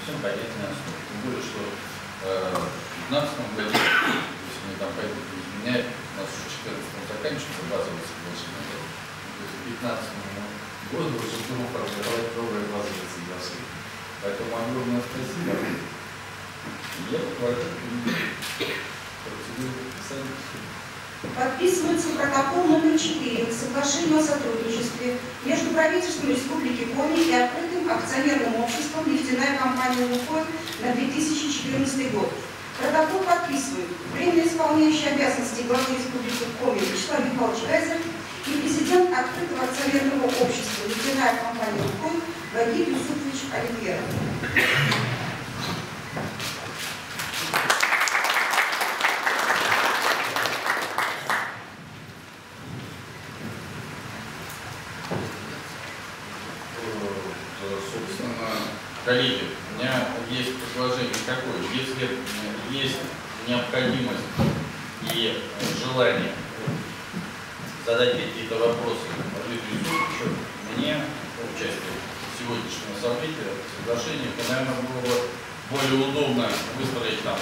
внесем понятие основы. Тем более, что в 2015 году, если мы там пойдут не изменяют, у нас уже в 2014 заканчивается базовое соглашение. То есть к 2015 году уже будем формировать новое базовое соглашение. Поэтому огромное спасибо. Я покажу процедуру подписания. Подписывается протокол номер 4 к соглашению о сотрудничестве между правительством Республики Коми и открытым акционерным обществом «Нефтяная компания «Лукойл» на 2014 год. Протокол подписывают временно исполняющий обязанности главы Республики Коми Вячеслав Михайлович Гайзер и президент открытого акционерного общества «Нефтяная компания «Лукойл» Вагит Юсупович Оливьеров. Собственно, коллеги, у меня есть предложение такое. Если есть необходимость и желание задать какие-то вопросы Вагиту Юсуповичу, мне в части сегодняшнего события, соглашения, то, наверное, было бы более удобно выстроить там